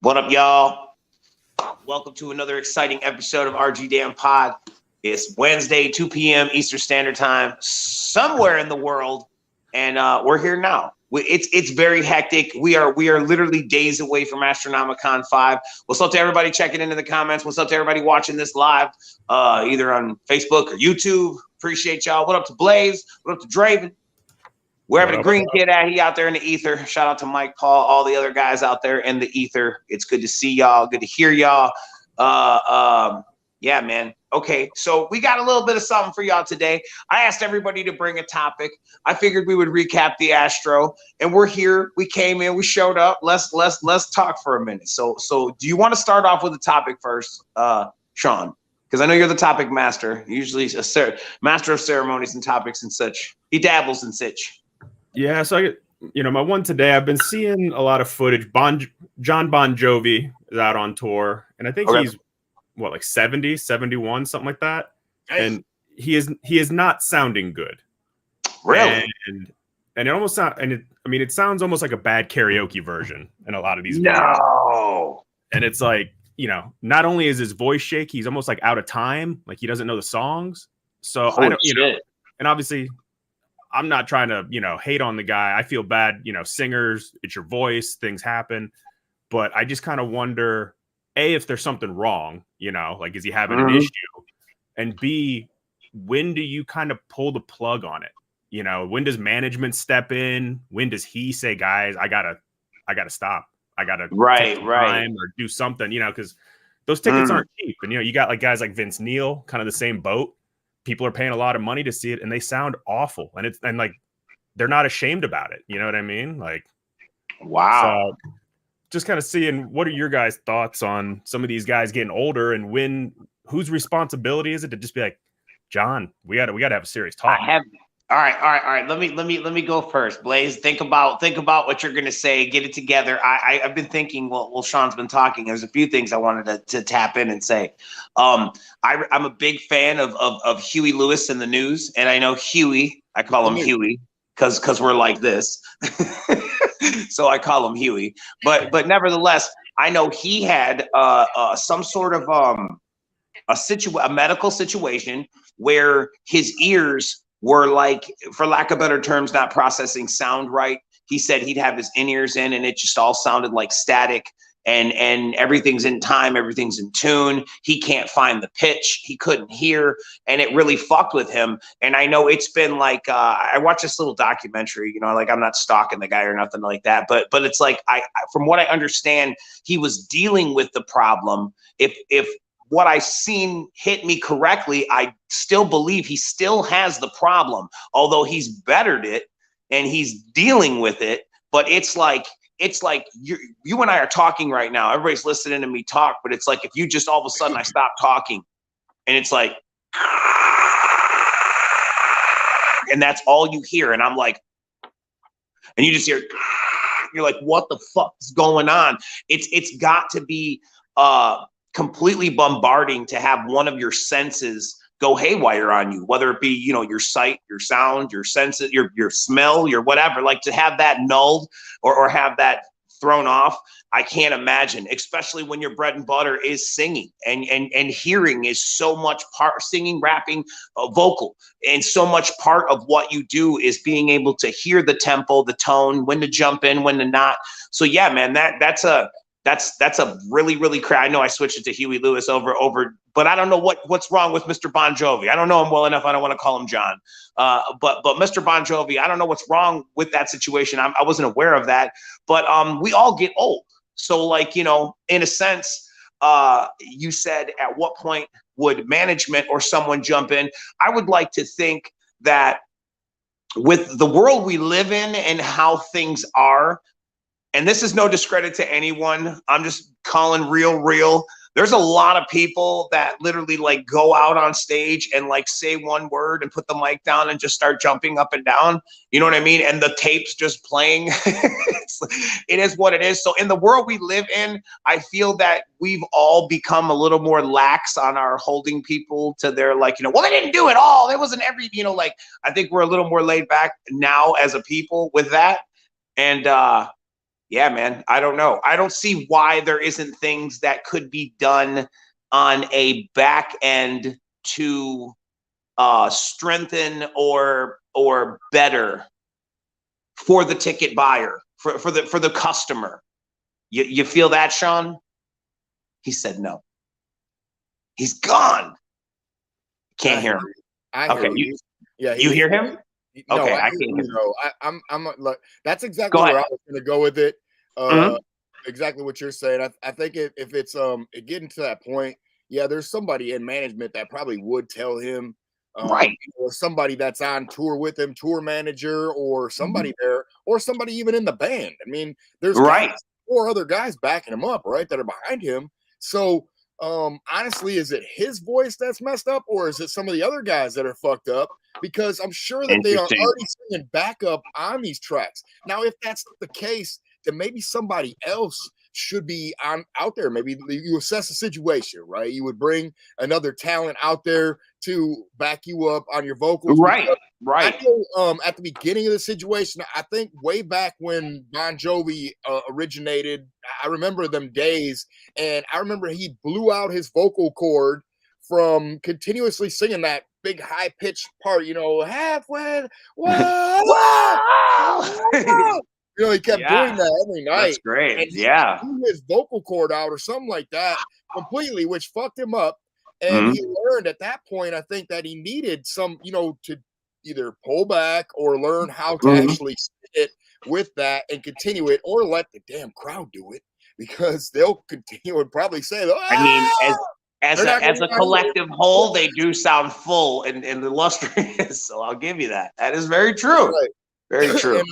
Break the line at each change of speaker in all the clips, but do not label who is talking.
What up, y'all? Welcome to another exciting episode of RG Damn Pod. It's Wednesday, 2 p.m. Eastern Standard Time, somewhere in the world, and we're here now. It's very hectic. We are literally days away from Astronomicon 5. What's up to everybody checking into the comments? What's up to everybody watching this live, either on Facebook or YouTube? Appreciate y'all. What up to Blaze? What up to Draven? Wherever the green kid at, he out there in the ether. Shout out to Mike, Paul, all the other guys out there in the ether. It's good to see y'all. Good to hear y'all. Yeah, man. Okay, so we got a little bit of something for y'all today. I asked everybody to bring a topic. I figured we would recap the Astro, and we're here. We came in. We showed up. Let's talk for a minute. So do you want to start off with the topic first, Sean? Because I know you're the topic master. Usually a master of ceremonies and topics and such. He dabbles in such.
Yeah, so my one today, I've been seeing a lot of footage. John Bon Jovi is out on tour, and I think he's like 70, 71, something like that. Nice. And he is not sounding good.
Really?
And it almost it sounds almost like a bad karaoke version in a lot of these
videos.
No. And it's like, not only is his voice shaky, he's almost like out of time, like he doesn't know the songs. So I don't, and obviously I'm not trying to, hate on the guy. I feel bad, singers, it's your voice, things happen. But I just kind of wonder, A, if there's something wrong, like, is he having an issue? And B, when do you kind of pull the plug on it? When does management step in? When does he say, guys, I gotta stop. I gotta take some time or do something, because those tickets aren't cheap. And, you got like guys like Vince Neil, kind of the same boat. People are paying a lot of money to see it, and they sound awful. And like they're not ashamed about it. You know what I mean? Like,
wow.
So just kind of seeing, what are your guys' thoughts on some of these guys getting older, and whose responsibility is it to just be like, John, we gotta have a serious talk.
All right. Let me go first. Blaze, think about what you're gonna say. Get it together. I've been thinking. Well, Sean's been talking. There's a few things I wanted to tap in and say. I'm a big fan of Huey Lewis and the News, and I know Huey. I call him Huey because we're like this, so I call him Huey. But nevertheless, I know he had some sort of a medical situation where his ears were, like, for lack of better terms, not processing sound right. He said he'd have his in-ears in and it just all sounded like static, and everything's in time, everything's in tune. He can't find the pitch. He couldn't hear, and it really fucked with him. And I know it's been like, I watched this little documentary, like, I'm not stalking the guy or nothing like that, but it's like, I from what I understand, he was dealing with the problem. If what I seen hit me correctly, I still believe he still has the problem, although he's bettered it and he's dealing with it. But it's like you and I are talking right now. Everybody's listening to me talk, but it's like if you just all of a sudden I stop talking and it's like, and that's all you hear. And I'm like, and you just hear, you're like, what the fuck is going on? It's got to be completely bombarding to have one of your senses go haywire on you, whether it be, your sight, your sound, your senses, your smell, your whatever, like to have that nulled or have that thrown off. I can't imagine, especially when your bread and butter is singing and hearing is so much part, singing, rapping, vocal, and so much part of what you do is being able to hear the tempo, the tone, when to jump in, when to not. So yeah, man, that's a really, really I know I switched it to Huey Lewis over, but I don't know what's wrong with Mr. Bon Jovi. I don't know him well enough. I don't want to call him John. But Mr. Bon Jovi, I don't know what's wrong with that situation. I wasn't aware of that. But we all get old. So, like, in a sense, you said, at what point would management or someone jump in? I would like to think that with the world we live in and how things are, and this is no discredit to anyone, I'm just calling real. There's a lot of people that literally, like, go out on stage and, like, say one word and put the mic down and just start jumping up and down. You know what I mean? And the tape's just playing. It is what it is. So in the world we live in, I feel that we've all become a little more lax on our holding people to their, like, well, they didn't do it all. It wasn't every, like, I think we're a little more laid back now as a people with that. And Yeah, man. I don't know. I don't see why there isn't things that could be done on a back end to strengthen or better for the ticket buyer, for the customer. You feel that, Sean? He said no. He's gone. Can't hear him.
I hear you. Yeah,
you hear him?
No,
okay,
I
can't hear him.
I'm like, that's exactly where I was going to go with it. Exactly what you're saying. I think if it's getting to that point, yeah, there's somebody in management that probably would tell him,
right,
or somebody that's on tour with him, tour manager, or somebody there, or somebody even in the band. I mean, there's
right.
4 other guys backing him up, right, that are behind him. So honestly, is it his voice that's messed up, or is it some of the other guys that are fucked up? Because I'm sure that they are already singing backup on these tracks. Now, if that's the case, then maybe somebody else should be out there. Maybe you assess the situation, right? You would bring another talent out there to back you up on your vocals.
Right.
I know, at the beginning of the situation, I think way back when Bon Jovi originated, I remember them days, and I remember he blew out his vocal cord from continuously singing that big high pitched part, halfway. Whoa! He kept doing that every night.
That's great.
And he blew his vocal cord out or something like that completely, which fucked him up. And he learned at that point, I think, that he needed some, to either pull back or learn how to actually sit with that and continue it, or let the damn crowd do it, because they'll continue and probably say,
I mean, as a collective whole, they do sound full and illustrious. So I'll give you that. That is very true.
Right.
Very true.
And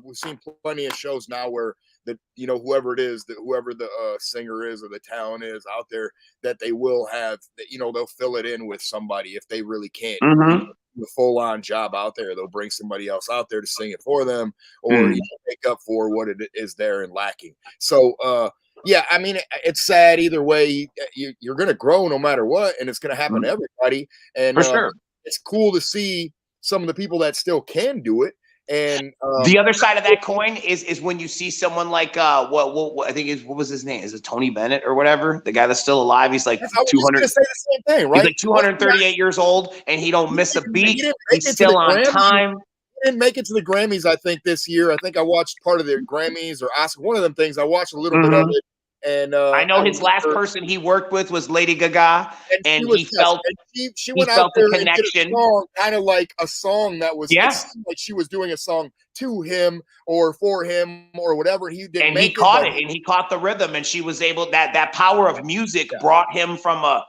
we've seen plenty of shows now where whoever it is, whoever the singer is or the talent is out there, that they will have, they'll fill it in with somebody if they really can't do the full on job out there. They'll bring somebody else out there to sing it for them, or make up for what it is there and lacking. So yeah, I mean, it's sad either way. You're going to grow no matter what, and it's going to happen to everybody. And
for sure,
it's cool to see some of the people that still can do it. And
the other side of that coin is when you see someone like what I think what was his name? Is it Tony Bennett or whatever? The guy that's still alive. He's like 200.
Say the same thing, right?
He's like 238 years old, and he don't miss a beat. He's still on time.
He didn't make it to the Grammys, I think, this year. I think I watched part of the Grammys or Oscar, one of them things. I watched a little bit of it. And
I know his last person he worked with was Lady Gaga, and he felt
she went out there and did a song, kind of like a song that was like she was doing a song to him or for him or whatever. He did,
and he caught it, and he caught the rhythm, and she was able that power of music brought him from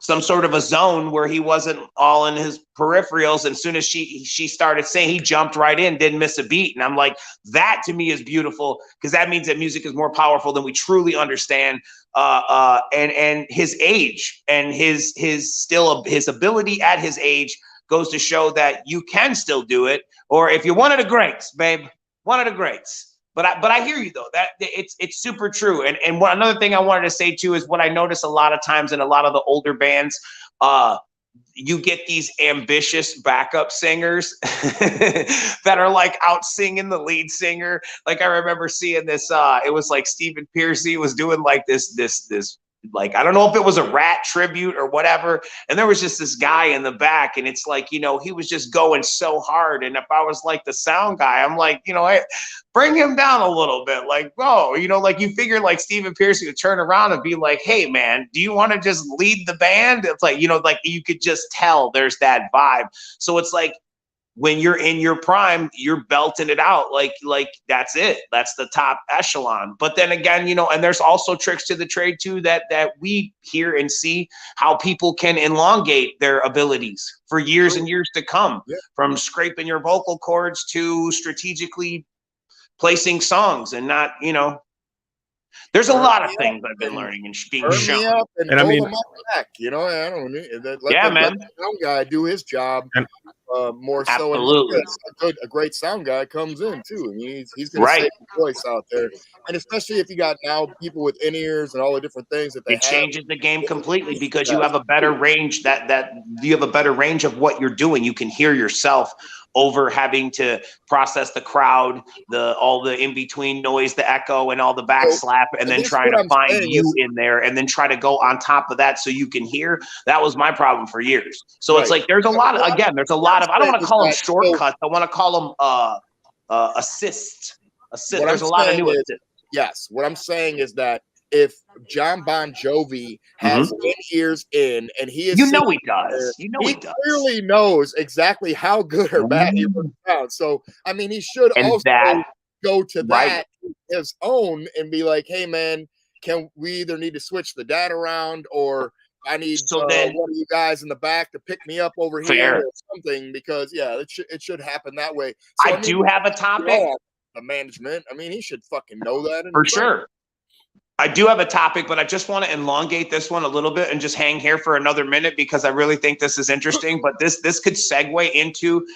some sort of a zone where he wasn't all in his peripherals. And as soon as she started saying, he jumped right in, didn't miss a beat. And I'm like, that to me is beautiful, because that means that music is more powerful than we truly understand. And his age and his ability at his age goes to show that you can still do it. Or if you're one of the greats, babe, one of the greats. But I hear you though, that it's super true. And another thing I wanted to say too is what I notice a lot of times in a lot of the older bands, you get these ambitious backup singers that are like out singing the lead singer. Like I remember seeing this, it was like Stephen Pearcy was doing like this like, I don't know if it was a Rat tribute or whatever. And there was just this guy in the back, and it's like, he was just going so hard. And if I was like the sound guy, I'm like, bring him down a little bit. Like, whoa, like you figure like Stephen Pearcy would turn around and be like, hey man, do you want to just lead the band? It's like, like you could just tell there's that vibe. So it's like, when you're in your prime, you're belting it out like that's it. That's the top echelon. But then again, and there's also tricks to the trade too that we hear and see how people can elongate their abilities for years and years to come, from scraping your vocal cords to strategically placing songs and not, there's a lot of things I've been learning and being shown.
And I mean, back, I don't let the sound guy do his job. More so, a great sound guy comes in too. I mean, he's going to say the voice out there, and especially if you got now people with in-ears and all the different things that they
changes the game completely, because you have a better range. That you have a better range of what you're doing. You can hear yourself over having to process the crowd, all the in-between noise, the echo, and all the backslap, and then trying to find you in there, and then try to go on top of that so you can hear. That was my problem for years. So it's like there's a lot of, again, there's a lot of, I don't want to call them shortcuts. I want to call them assist. There's a lot of new assists.
Yes. What I'm saying is that if John Bon Jovi has 10 years in, and he is,
he does. He
clearly knows exactly how good or bad he will sound. So, I mean, he should go to that his own and be like, hey, man, we either need to switch the data around, or I need one of you guys in the back to pick me up over here or something, because it should happen that way. So,
I do have a topic.
The management, I mean, he should fucking know that.
For sure. I do have a topic, but I just want to elongate this one a little bit and just hang here for another minute, because I really think this is interesting. But this could segue into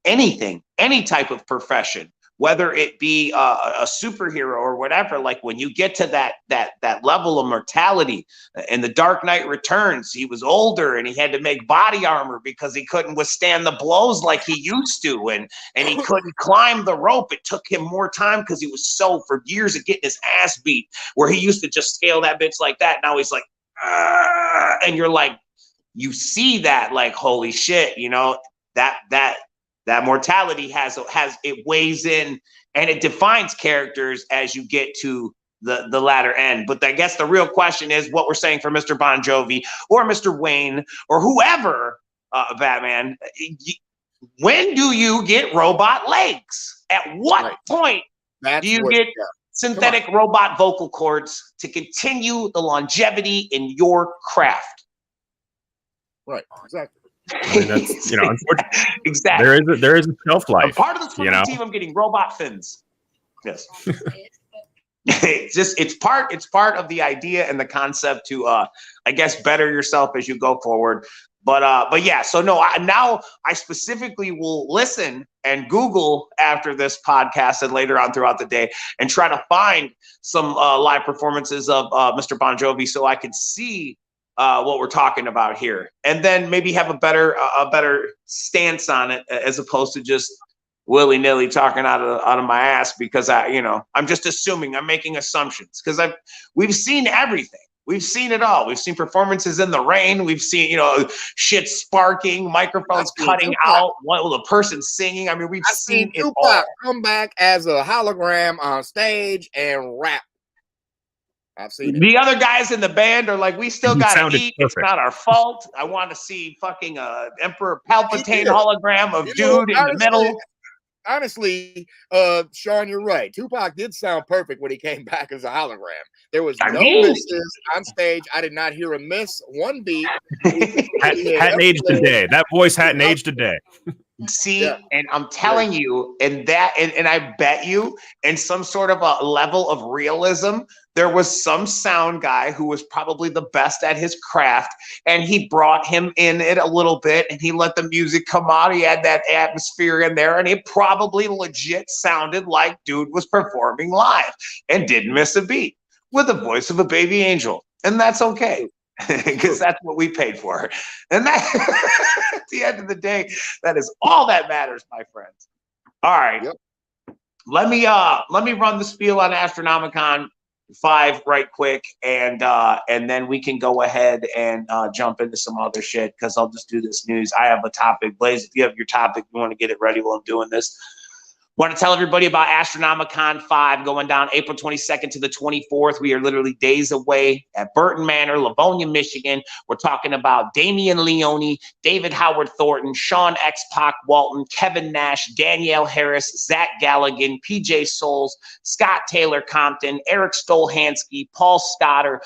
anything, any type of profession, whether it be a superhero or whatever. Like when you get to that level of mortality, in The Dark Knight Returns, he was older and he had to make body armor because he couldn't withstand the blows like he used to, and he couldn't climb the rope. It took him more time because he was for years of getting his ass beat, where he used to just scale that bitch like that. Now he's like, and you're like, you see that, like, holy shit, that mortality has it weighs in, and it defines characters as you get to the latter end. But I guess the real question is what we're saying for Mr. Bon Jovi or Mr. Wayne or whoever, Batman. When do you get robot legs? At what point do you get synthetic robot vocal cords to continue the longevity in your craft?
Right, exactly.
I mean, that's, unfortunately,
exactly.
There is a shelf life.
I'm part of the swimming team. I'm getting robot fins. Yes. it's part of the idea and the concept to I guess better yourself as you go forward. But yeah. So no, now I specifically will listen and Google after this podcast and later on throughout the day and try to find some live performances of Mr. Bon Jovi so I can see what we're talking about here, and then maybe have a better stance on it, as opposed to just willy-nilly talking out of my ass, because I'm just assuming, I'm making assumptions, because we've seen everything. We've seen it all. We've seen performances in the rain. We've seen, shit sparking, microphones cutting out, the person singing. I mean, we've seen it all.
Come back as a hologram on stage and rap. I've seen it.
The other guys in the band are like, we still got to eat. Perfect. It's not our fault. I want to see fucking Emperor Palpatine hologram of dude in the middle.
Honestly, Sean, you're right. Tupac did sound perfect when he came back as a hologram. There was no misses on stage. I did not hear a miss, one beat.
Hadn't aged a day. That voice hadn't aged a day.
See, and I'm telling you, and I bet you, in some sort of a level of realism, there was some sound guy who was probably the best at his craft, and he brought him in it a little bit, and he let the music come out. He had that atmosphere in there, and it probably legit sounded like dude was performing live and didn't miss a beat with the voice of a baby angel, and that's okay. Because that's what we paid for. And that, at the end of the day, that is all that matters, my friends. All right. Yep. Let me run the spiel on Astronomicon 5 right quick, and then we can go ahead and jump into some other shit, because I'll just do this news. I have a topic. Blaze, if you have your topic, you want to get it ready while I'm doing this. Want to tell everybody about Astronomicon 5 going down April 22nd to the 24th. We are literally days away at Burton Manor, Livonia, Michigan. We're talking about Damian Leone, David Howard Thornton, Sean X-Pac Walton, Kevin Nash, Danielle Harris, Zach Galligan, PJ Souls, Scott Taylor Compton, Eric Stolhansky, Paul Scotter,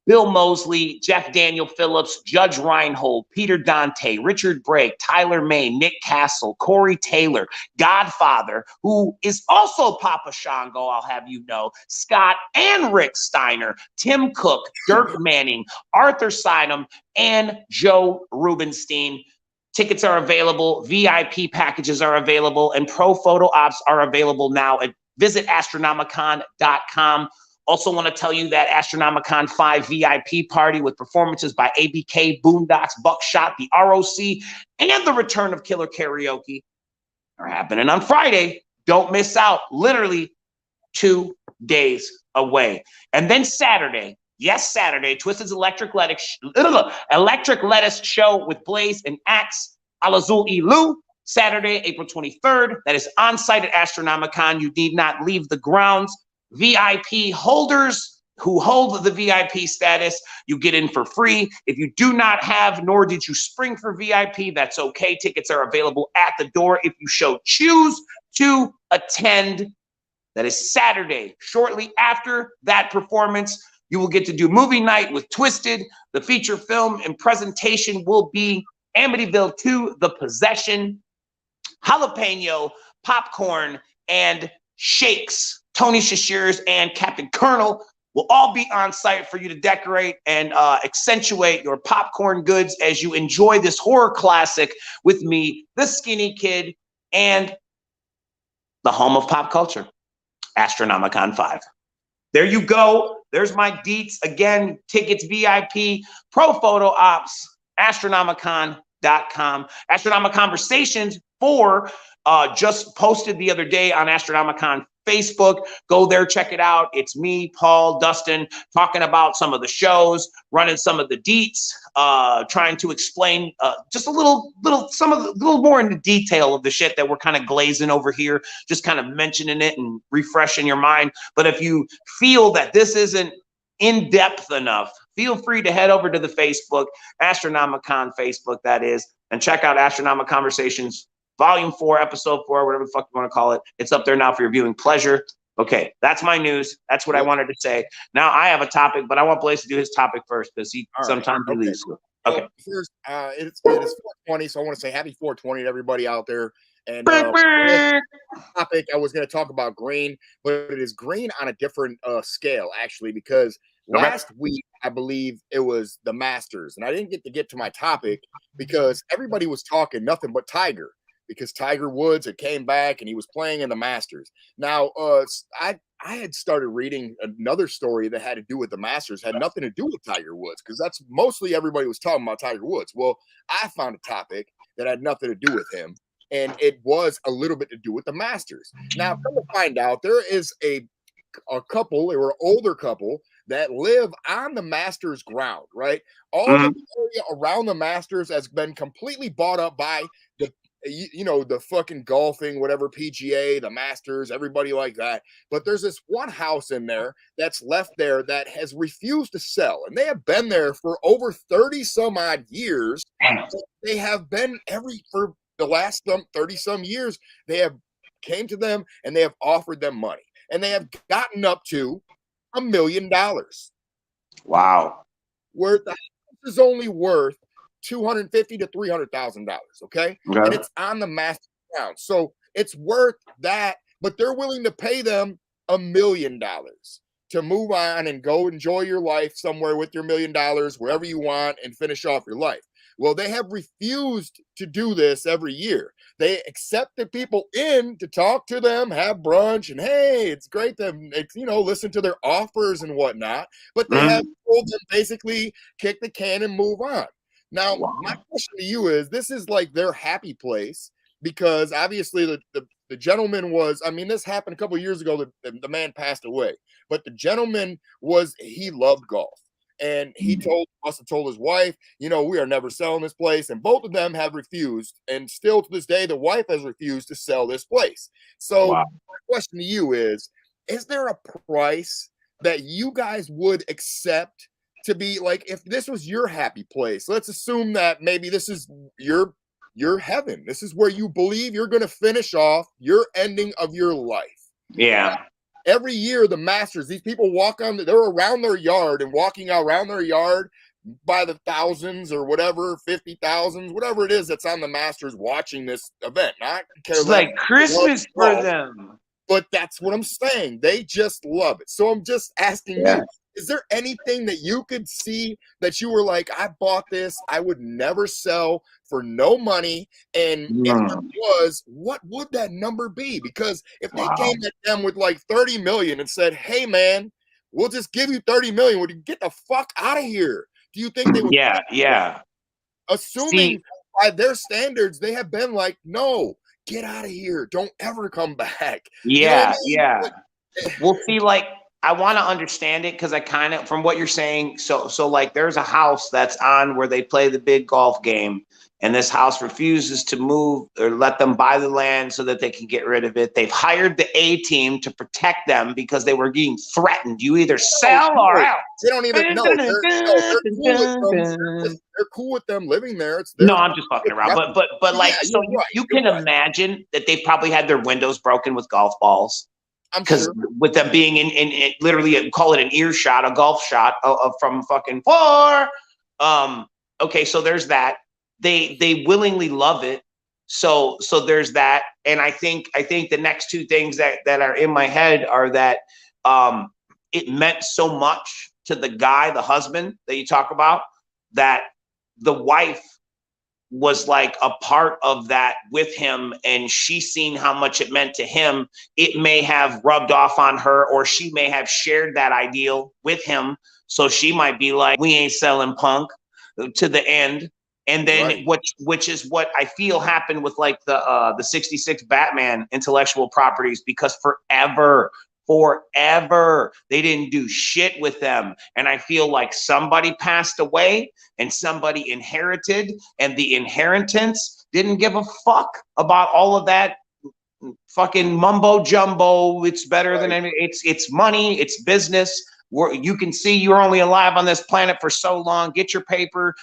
Bill Mosley, Jeff Daniel Phillips, Judge Reinhold, Peter Dante, Richard Brake, Tyler May, Nick Castle, Corey Taylor, Godfather, who is also Papa Shango, I'll have you know, Scott and Rick Steiner, Tim Cook, Dirk Manning, Arthur Sinem, and Joe Rubenstein. Tickets are available, VIP packages are available, and pro photo ops are available now at visitastronomicon.com. Also want to tell you that Astronomicon 5 VIP party with performances by ABK, Boondocks, Buckshot, the ROC, and the return of Killer Karaoke are happening on Friday. Don't miss out. Literally 2 days away. And then Saturday, yes, Saturday, Twisted's Electric Lettuce Show with Blaze and Axe Alazul Ilu. Saturday, April 23rd. That is on site at Astronomicon. You need not leave the grounds. VIP holders who hold the VIP status, you get in for free. If you do not have, nor did you spring for VIP, that's okay. Tickets are available at the door if you choose to attend. That is Saturday. Shortly after that performance, you will get to do movie night with Twisted. The feature film and presentation will be Amityville 2, The Possession, jalapeno, popcorn, and shakes. Tony Shashirs and Captain Colonel will all be on site for you to decorate and accentuate your popcorn goods as you enjoy this horror classic with me, the Skinny Kid, and the home of pop culture, Astronomicon 5. There you go. There's my deets. Again, tickets, VIP, pro photo ops, astronomicon.com. Astronomic Conversations 4 just posted the other day on Astronomicon Facebook. Go there, check it out. It's me, Paul, Dustin, talking about some of the shows, running some of the deets, trying to explain just a little more into detail of the shit that we're kind of glazing over here, just kind of mentioning it and refreshing your mind. But if you feel that this isn't in depth enough, feel free to head over to the Facebook, Astronomicon Facebook, that is, and check out Astronomic Conversations Volume 4, Episode 4, whatever the fuck you want to call it. It's up there now for your viewing pleasure. Okay, that's my news. That's what I wanted to say. Now I have a topic, but I want Blaze to do his topic first because he sometimes he leaves. Okay.
First, it's 420, so I want to say happy 420 to everybody out there. And topic I was going to talk about green, but it is green on a different scale actually, because last week I believe it was the Masters, and I didn't get to my topic because everybody was talking nothing but Tiger. Because Tiger Woods had came back and he was playing in the Masters. Now, I had started reading another story that had to do with the Masters, had nothing to do with Tiger Woods, because that's mostly everybody was talking about Tiger Woods. Well, I found a topic that had nothing to do with him, and it was a little bit to do with the Masters. Now, come to find out, there is a couple, they were an older couple that live on the Masters ground, right? All the area around the Masters has been completely bought up by the fucking golfing, whatever, PGA, the Masters, everybody like that. But there's this one house in there that's left there that has refused to sell. And they have been there for over 30 some odd years. They have been for the last 30 some years, they have came to them and they have offered them money. And they have gotten up to $1 million.
Wow.
Where the house is only worth $250,000 to $300,000. Okay. And it's on the master ground. So it's worth that, but they're willing to pay them $1 million to move on and go enjoy your life somewhere with your $1 million, wherever you want, and finish off your life. Well, they have refused to do this every year. They accepted people in to talk to them, have brunch, and hey, it's great to, listen to their offers and whatnot. But they have told them basically kick the can and move on. Now, my question to you is, this is like their happy place, because obviously the gentleman was, this happened a couple of years ago, the man passed away, but the gentleman he loved golf. And he must have told his wife, we are never selling this place. And both of them have refused. And still to this day, the wife has refused to sell this place. So my question to you is there a price that you guys would accept to be like, if this was your happy place? Let's assume that maybe this is your heaven. This is where you believe you're going to finish off your ending of your life.
Yeah.
Every year, the Masters, these people they're around their yard and walking around their yard by the thousands or whatever, 50,000, whatever it is that's on the Masters watching this event.
It's like Christmas for them.
But that's what I'm saying. They just love it. So I'm just asking you, is there anything that you could see that you were like, I bought this, I would never sell for no money? And if there was, what would that number be? Because if they came at them with like 30 million and said, hey man, we'll just give you 30 million, would you get the fuck out of here? Do you think they would?
Yeah.
Assuming by their standards, they have been like, no, get out of here. Don't ever come back.
Yeah,
you know what I mean?
yeah.
Like,
We'll see, like, I want to understand it because I kind of, from what you're saying, so like there's a house that's on where they play the big golf game, and this house refuses to move or let them buy the land so that they can get rid of it. They've hired the A team to protect them because they were being threatened. You either sell or else.
they don't even know. They're cool with them. They're cool with them living there. It's
No, I'm just fucking around. But like,
yeah,
so you can imagine that they probably had their windows broken with golf balls. Because with them being in literally call it an earshot, a golf shot of from fucking four. Okay, so there's that. They willingly love it. So there's that. And I think the next two things that are in my head are that it meant so much to the guy, the husband that you talk about, that the wife was like a part of that with him, and she seen how much it meant to him. It may have rubbed off on her, or she may have shared that ideal with him. So she might be like, we ain't selling punk to the end. And then which is what I feel happened with like the 66 Batman intellectual properties, because forever they didn't do shit with them. And I feel like somebody passed away and somebody inherited, and the inheritance didn't give a fuck about all of that fucking mumbo jumbo. It's better than any, it's money, it's business. You can see you're only alive on this planet for so long. Get your paper,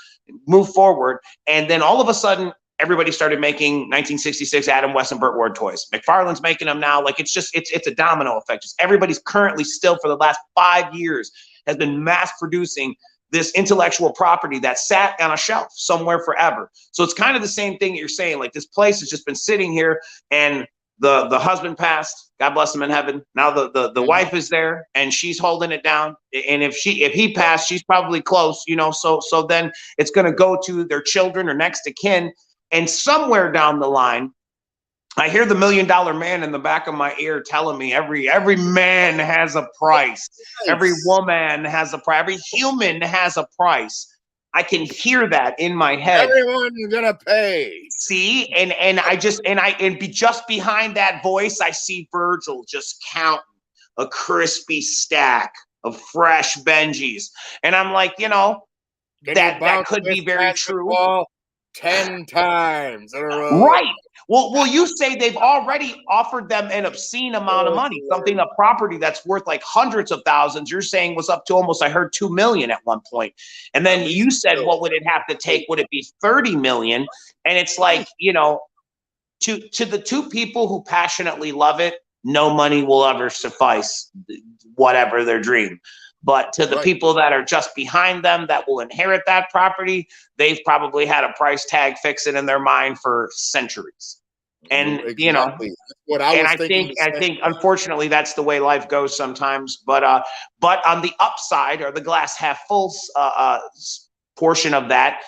move forward. And then all of a sudden, everybody started making 1966 Adam West and Burt Ward toys. McFarlane's making them now. Like, it's just, it's a domino effect. Just everybody's currently still, for the last 5 years, has been mass producing this intellectual property that sat on a shelf somewhere forever. So it's kind of the same thing that you're saying. Like, this place has just been sitting here, and the husband passed, God bless him in heaven. Now the wife is there, and she's holding it down. And if he passed, she's probably close, you know. So then it's going to go to their children or next to kin. And somewhere down the line, I hear the $1 Million Man in the back of my ear telling me every man has a price. Every woman has a price. Every human has a price. I can hear that in my head.
Everyone's gonna pay.
See, and just behind that voice, I see Virgil just counting a crispy stack of fresh Benjis, and I'm like, you know, that could be very true.
10 times in a row.
Right. Well, you say they've already offered them an obscene amount of money, something, a property that's worth like hundreds of thousands. You're saying was up to almost, I heard, 2 million at one point. And then you said, what would it have to take? Would it be 30 million? And it's like, you know, to the two people who passionately love it, no money will ever suffice whatever their dream. But to the people that are just behind them, that will inherit that property, they've probably had a price tag fix it in their mind for centuries. And you know,
what
I think unfortunately that's the way life goes sometimes. But on the upside, or the glass half full portion of that,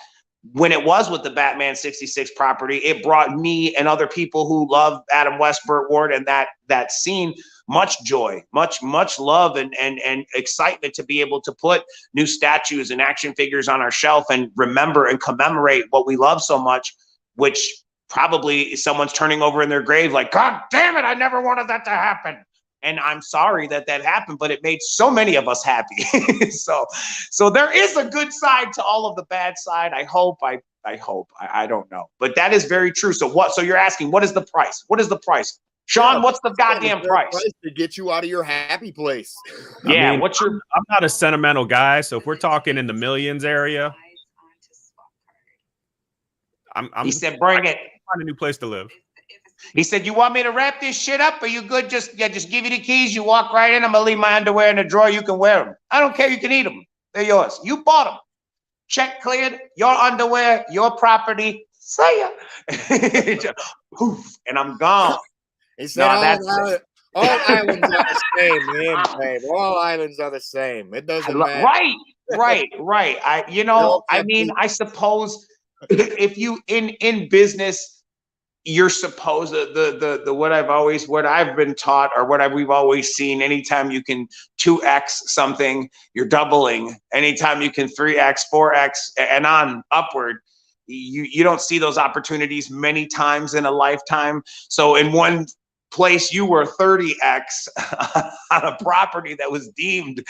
when it was with the Batman 66 property, it brought me and other people who love Adam West, Burt Ward, and that scene much joy, much love, and excitement to be able to put new statues and action figures on our shelf and remember and commemorate what we love so much, which probably someone's turning over in their grave like, God damn it, I never wanted that to happen. And I'm sorry that happened, but it made so many of us happy. So there is a good side to all of the bad side. I hope. I don't know, but that is very true. So you're asking, what is the price? What is the price? Sean, what's the goddamn price
to get you out of your happy place?
Yeah,
I mean, I'm not a sentimental guy, so if we're talking in the millions area,
he said, bring it.
Find a new place to live.
He said, you want me to wrap this shit up? Are you good? Just give you the keys. You walk right in. I'm going to leave my underwear in the drawer. You can wear them. I don't care. You can eat them. They're yours. You bought them. Check cleared. Your underwear, your property. See ya. Poof, and I'm gone.
He said, all islands are the same, man, babe. All islands are the same. It doesn't matter.
Right. I suppose if you in business, you're supposed to what I've been taught, or we've always seen, anytime you can 2x something, you're doubling. Anytime you can 3x, 4x and on upward, you don't see those opportunities many times in a lifetime. So in one place you were 30x on a property that was deemed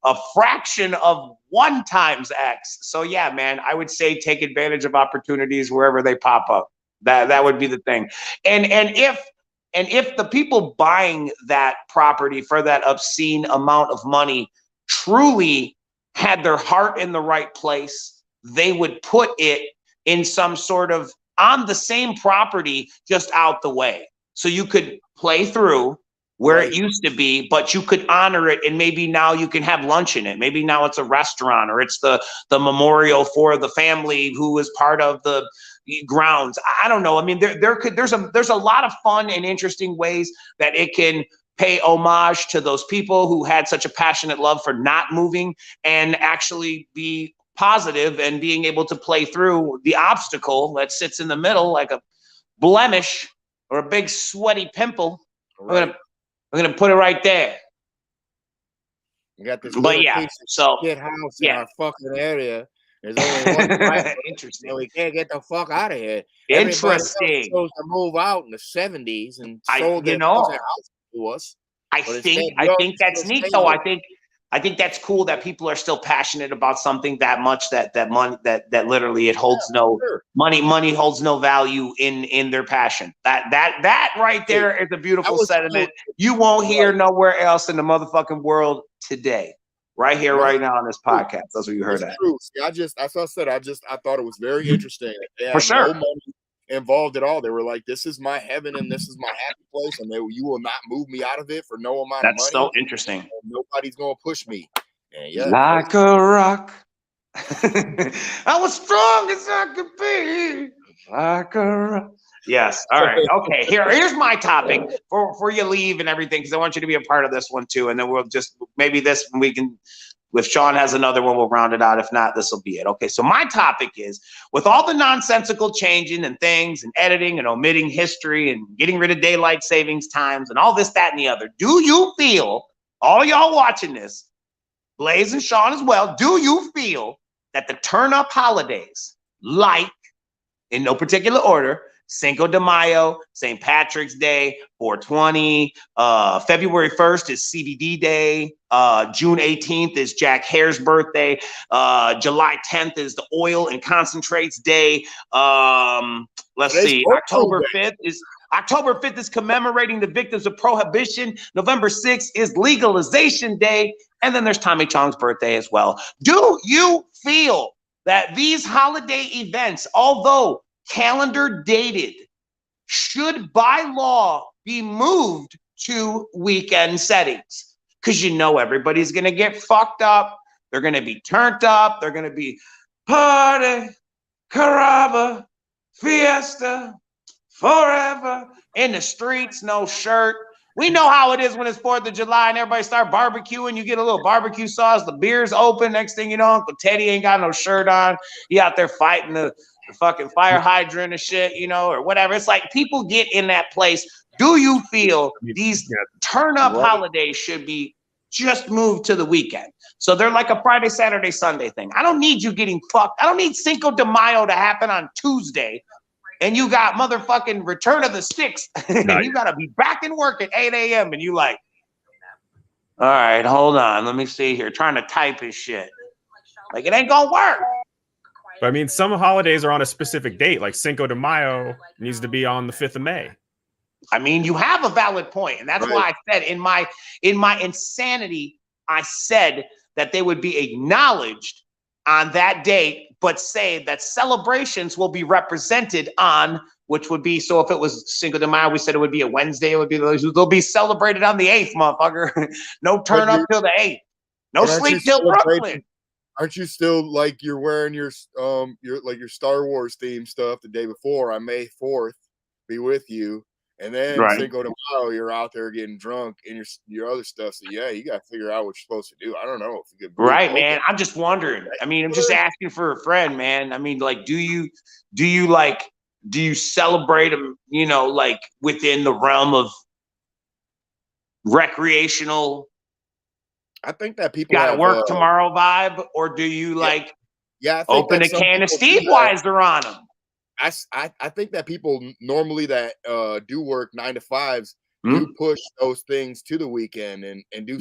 a fraction of 1 times X. So yeah, man, I would say take advantage of opportunities wherever they pop up. That would be the thing. And if the people buying that property for that obscene amount of money truly had their heart in the right place, they would put it in some sort of on the same property, just out the way. So you could play through where it used to be, but you could honor it, and maybe now you can have lunch in it. Maybe now it's a restaurant, or it's the memorial for the family who was part of the grounds. I don't know. I mean, there's a lot of fun and interesting ways that it can pay homage to those people who had such a passionate love for not moving, and actually be positive and being able to play through the obstacle that sits in the middle like a blemish or a big sweaty pimple. Right. I'm gonna put it right there.
We got this
but yeah, so
shit house in our fucking area. There's only one place.
Interesting.
And we can't get the fuck out of here.
Interesting.
Supposed to move out in the 70s and sold their house to us.
I think that's neat though. I think that's cool that people are still passionate about something that much, that money that literally it holds money holds no value in their passion. That right there is a beautiful sentiment you won't hear nowhere else in the motherfucking world today. Right here, right now on this podcast. That's what you heard. That's
true. See, as I said, I thought it was very interesting.
For sure.
No money involved at all. They were like, "This is my heaven and this is my happy place," and you will not move me out of it for no amount of money.
That's so interesting.
Nobody's gonna push me. And
like a rock. I was strong as I could be. Like a rock. Yes. All right. Okay. Here's my topic for you leave and everything, because I want you to be a part of this one too. And then we'll just maybe this we can. If Sean has another one, we'll round it out. If not, this will be it. Okay, so my topic is, with all the nonsensical changing and things and editing and omitting history and getting rid of daylight savings times and all this, that, and the other, do you feel, all y'all watching this, Blaze and Sean as well, do you feel that the turn-up holidays, like, in no particular order, Cinco de Mayo, St. Patrick's Day, 420, February 1st is CBD Day, June 18th is Jack Hare's birthday, July 10th is the Oil and Concentrates Day, October 5th is commemorating the victims of Prohibition, November 6th is Legalization Day, and then there's Tommy Chong's birthday as well. Do you feel that these holiday events, although calendar dated, should by law be moved to weekend settings? Because everybody's going to get fucked up. They're going to be turned up. They're going to be party, caraba, fiesta, forever, in the streets, no shirt. We know how it is when it's 4th of July and everybody start barbecuing. You get a little barbecue sauce, the beer's open. Next thing you know, Uncle Teddy ain't got no shirt on. He out there fighting the fucking fire hydrant and shit, or whatever. It's like people get in that place. Do you feel these turn-up holidays should be just moved to the weekend? So they're like a Friday, Saturday, Sunday thing. I don't need you getting fucked. I don't need Cinco de Mayo to happen on Tuesday, and you got motherfucking Return of the Sixth, and you got to be back in work at 8 a.m., and you like, all right, hold on. Let me see here. Trying to type his shit. Like, it ain't gonna work.
But I mean, some holidays are on a specific date, like Cinco de Mayo needs to be on the 5th of May.
I mean, you have a valid point, and that's why I said in my insanity, I said that they would be acknowledged on that date, but say that celebrations will be represented on, which would be, so if it was Cinco de Mayo, we said it would be a Wednesday. It would be they'll be celebrated on the 8th, motherfucker. No turn up till the 8th. No sleep till Brooklyn.
Aren't you still like you're wearing your Star Wars theme stuff the day before on May 4th? Be with you, and then Cinco de Mayo, you're out there getting drunk and your other stuff. So yeah, you got to figure out what you're supposed to do. I don't know if you could.
Man. I'm just wondering. I mean, I'm just asking for a friend, man. I mean, like, do you celebrate them? Like within the realm of recreational.
I think that people
got to work tomorrow vibe, or do you like
Yeah, I think
open a can of Steve Weiser on them.
I think that people normally that do work 9 to 5s do push those things to the weekend and do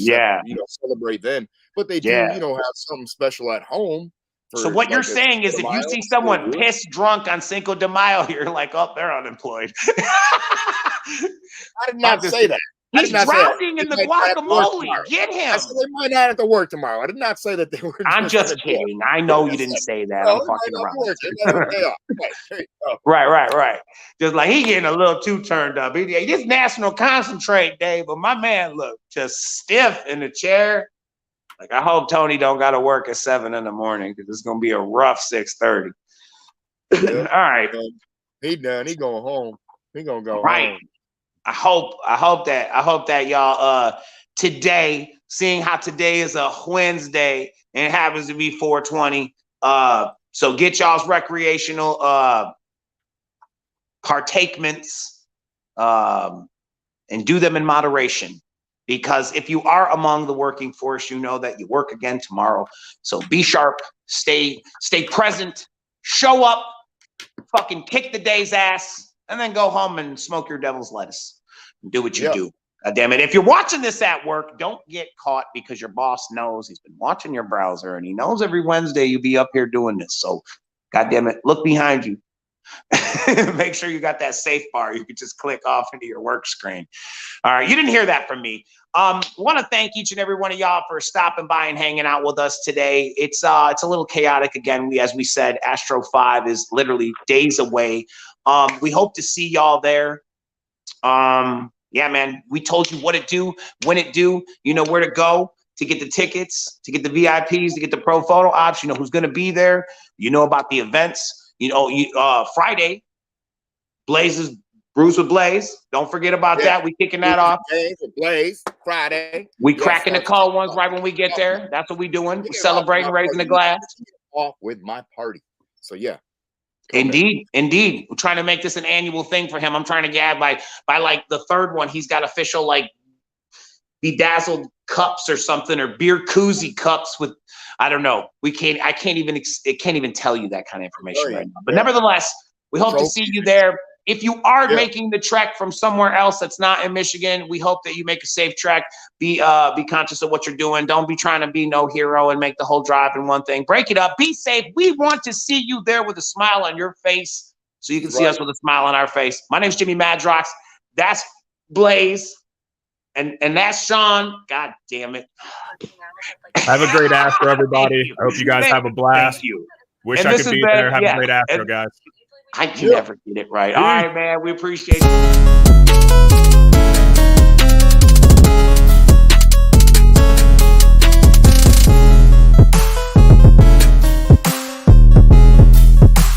celebrate then. But they do, have something special at home.
So what you're saying is if you see someone pissed drunk on Cinco de Mayo, you're like, oh, they're unemployed.
I did not say that.
He's drowning in the guacamole. Get him.
I said they might not have to work tomorrow. I did not say that they were.
I'm just kidding. I know you didn't say that. I'm fucking around. Right. Just like he getting a little too turned up. This National Concentrate Day, but my man look just stiff in the chair. Like I hope Tony don't got to work at 7 in the morning because it's gonna be a rough 6:30. All right.
He done. He going home. He gonna go home.
I hope that y'all today, seeing how today is a Wednesday and it happens to be 420. So get y'all's recreational partakements and do them in moderation. Because if you are among the working force, you know that you work again tomorrow. So be sharp, stay present, show up, fucking kick the day's ass, and then go home and smoke your devil's lettuce. Do what you do. God damn it. If you're watching this at work, don't get caught because your boss knows he's been watching your browser and he knows every Wednesday you be up here doing this. So, God damn it, look behind you. Make sure you got that safe bar. You can just click off into your work screen. All right. You didn't hear that from me. Want to thank each and every one of y'all for stopping by and hanging out with us today. It's a little chaotic again. As we said, Astro 5 is literally days away. We hope to see y'all there. Yeah, man, we told you what it do, when it do, you know where to go to get the tickets, to get the VIPs, to get the pro photo ops, you know who's going to be there. You know about the events, Friday, Blaze Brews with Blaze. Don't forget about that. We kicking that off.
Blaze, Friday.
We cracking the cold ones right when we get there. That's what we doing. We celebrating, raising the glass.
Off with my party. So yeah.
Indeed. We're trying to make this an annual thing for him. I'm trying to get by like the third one. He's got official like bedazzled cups or something, or beer koozie cups with, I don't know. It can't even tell you that kind of information right now. But nevertheless, we hope to see you there. If you are making the trek from somewhere else that's not in Michigan, we hope that you make a safe trek. Be conscious of what you're doing. Don't be trying to be no hero and make the whole drive in one thing. Break it up. Be safe. We want to see you there with a smile on your face so you can see us with a smile on our face. My name's Jimmy Madrox. That's Blaze. And that's Sean. God damn it.
Have a great Astro, everybody. I hope you guys have a blast.
Thank you.
Wish I could be there. Have a great Astro, guys.
I can never get it right. All right, man. We appreciate it.